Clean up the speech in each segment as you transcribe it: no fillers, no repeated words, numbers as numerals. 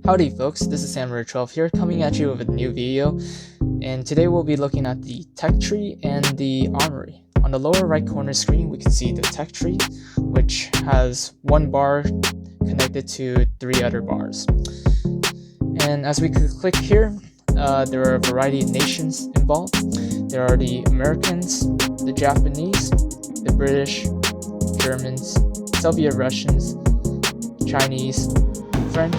Howdy folks, this is Armory12 here, coming at you with a new video, and today we'll be looking at the tech tree and the armory. On the lower right corner screen we can see the tech tree, which has one bar connected to 3 other bars. And as we click here, there are a variety of nations involved. There are the Americans, the Japanese, the British, Germans, Soviet Russians, Chinese, French,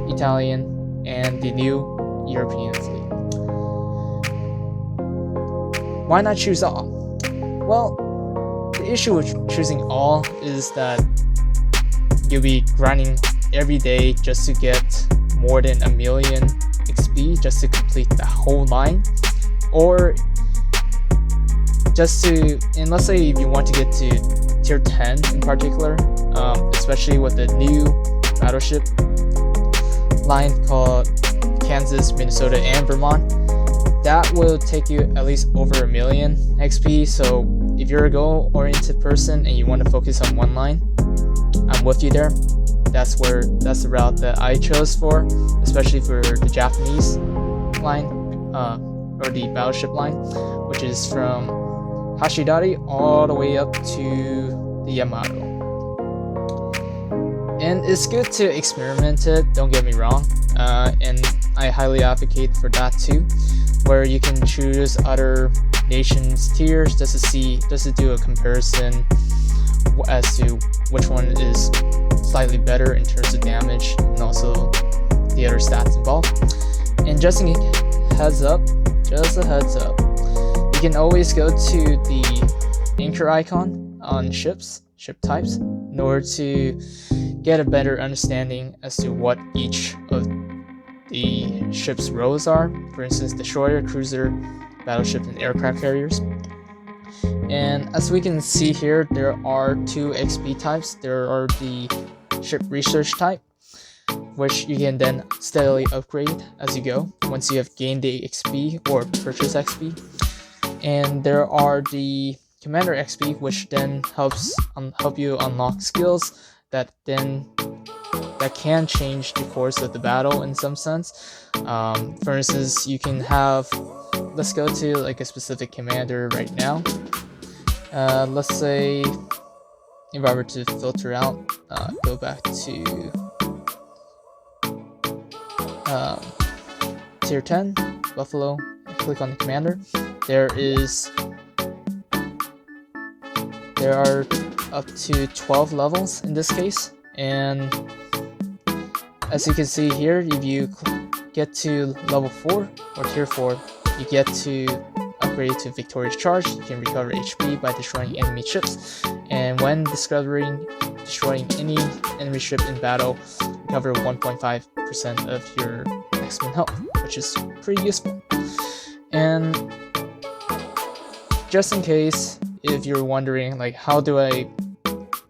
Italian, and the new European fleet. Why not choose all? Well, the issue with choosing all is that you'll be grinding every day just to get more than 1 million XP just to complete the whole line, or just to, and let's say if you want to get to tier 10 in particular, especially with the new battleship line called Kansas, Minnesota, and Vermont, that will take you at least over 1 million XP. So if you're a goal-oriented person and you want to focus on one line, I'm with you there. That's the route that I chose for, especially for the Japanese line, or the battleship line, which is from Hashidari all the way up to the Yamato. And it's good to experiment it, don't get me wrong, and I highly advocate for that too, where you can choose other nations' tiers just to do a comparison as to which one is slightly better in terms of damage and also the other stats involved. And just a heads up, you can always go to the anchor icon on ship types in order to get a better understanding as to what each of the ship's roles are. For instance, destroyer, cruiser, battleship, and aircraft carriers. And as we can see here, there are 2 XP types. There are the ship research type, which you can then steadily upgrade as you go once you have gained the XP or purchase XP. And there are the commander XP, which then help you unlock skills that can change the course of the battle in some sense. For instance, you can have, let's go to like a specific commander right now. Let's say if I were to filter out, go back to tier 10, Buffalo, click on the commander. There are up to 12 levels in this case, and as you can see here, if you get to level 4 or tier 4, you get to upgrade to Victorious Charge. You can recover HP by destroying enemy ships, and when destroying any enemy ship in battle, recover 1.5% of your maximum health, which is pretty useful. And just in case if you're wondering like how do I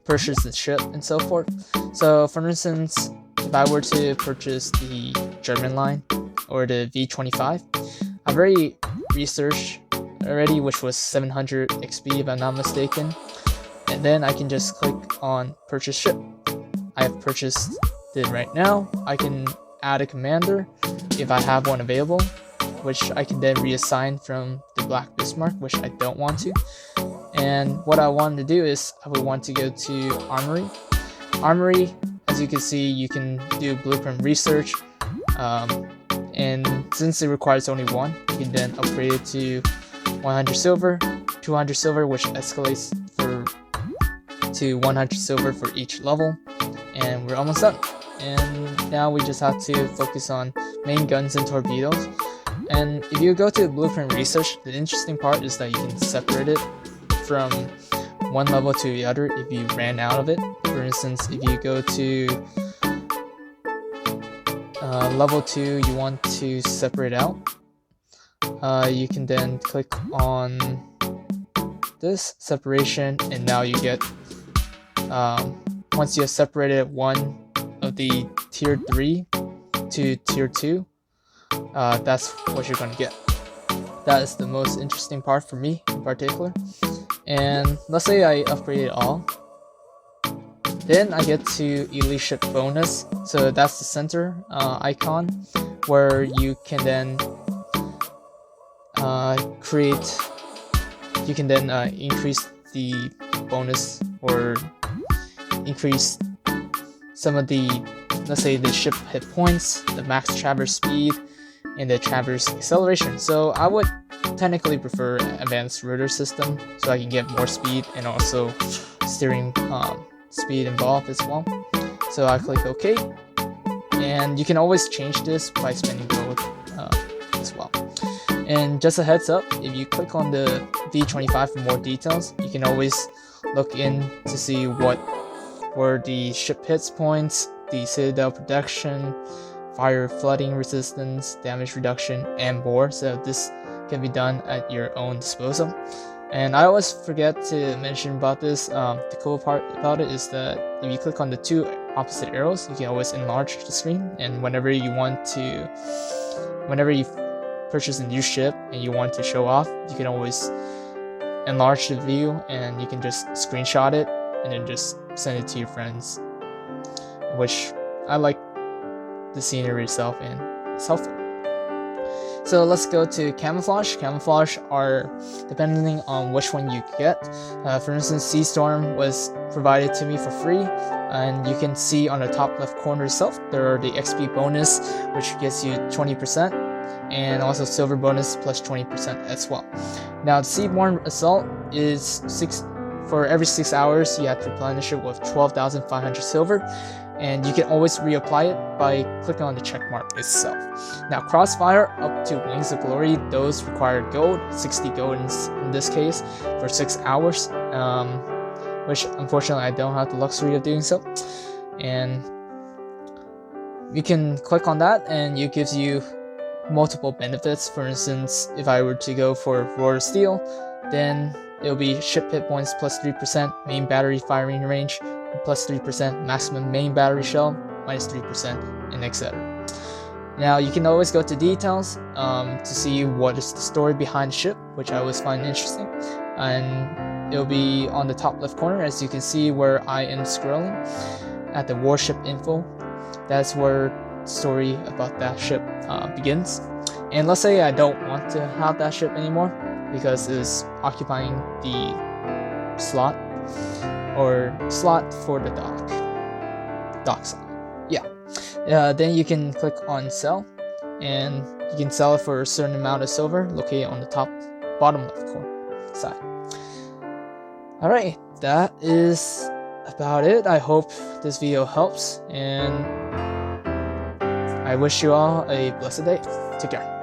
purchase the ship and so forth, so for instance, if I were to purchase the German line or the V25, I've already researched already, which was 700 XP if I'm not mistaken, and then I can just click on purchase ship. I have purchased it right now. I can add a commander if I have one available, which I can then reassign from the Black Bismarck, which I don't want to. And what I want to do is I would want to go to Armory. Armory, as you can see, you can do blueprint research, and since it requires only 1, you can then upgrade it to 100 silver, 200 silver, which escalates to 100 silver for each level, and we're almost done. And now we just have to focus on main guns and torpedoes. And if you go to blueprint research, the interesting part is that you can separate it from one level to the other if you ran out of it. For instance, if you go to level 2, you want to separate out, you can then click on this separation, and now you get, once you have separated one of the tier 3 to tier 2, that's what you're going to get. That is the most interesting part for me in particular. And let's say I upgrade it all, then I get to elite ship bonus. So that's the center icon, where you can then increase the bonus or increase some of the, let's say, the ship hit points, the max traverse speed, and the traverse acceleration. So I would technically prefer advanced rotor system, so I can get more speed and also steering speed involved as well. So I click OK, and you can always change this by spending gold as well. And just a heads up, if you click on the V25 for more details, you can always look in to see what were the ship hits points, the citadel protection, fire flooding resistance, damage reduction, and more. So this can be done at your own disposal. And I always forget to mention about this. The cool part about it is that if you click on the two opposite arrows, you can always enlarge the screen. And whenever you purchase a new ship and you want to show off, you can always enlarge the view, and you can just screenshot it and then just send it to your friends, which I like the scenery itself and it's helpful. So let's go to camouflage. Camouflage are depending on which one you get. For instance, Sea Storm was provided to me for free, and you can see on the top left corner itself there are the XP bonus, which gets you 20%, and also silver bonus plus 20% as well. Now the Seaborne Assault is for every 6 hours you have to replenish it with 12,500 silver, and you can always reapply it by clicking on the check mark itself. Now Crossfire up to Wings of Glory, those require gold, 60 gold in this case, for 6 hours, which unfortunately I don't have the luxury of doing so. And you can click on that and it gives you multiple benefits. For instance, if I were to go for Roar Steel, then it'll be ship hit points plus 3%, main battery firing range plus 3%, maximum main battery shell minus 3%, and etc. Now you can always go to details to see what is the story behind the ship, which I always find interesting, and it'll be on the top left corner, as you can see where I am scrolling at the warship info. That's where the story about that ship begins. And let's say I don't want to have that ship anymore because it's occupying the slot for the dock side. Then you can click on sell, and you can sell it for a certain amount of silver located on the bottom left corner side. Alright, that is about it. I hope this video helps, and I wish you all a blessed day. Take care.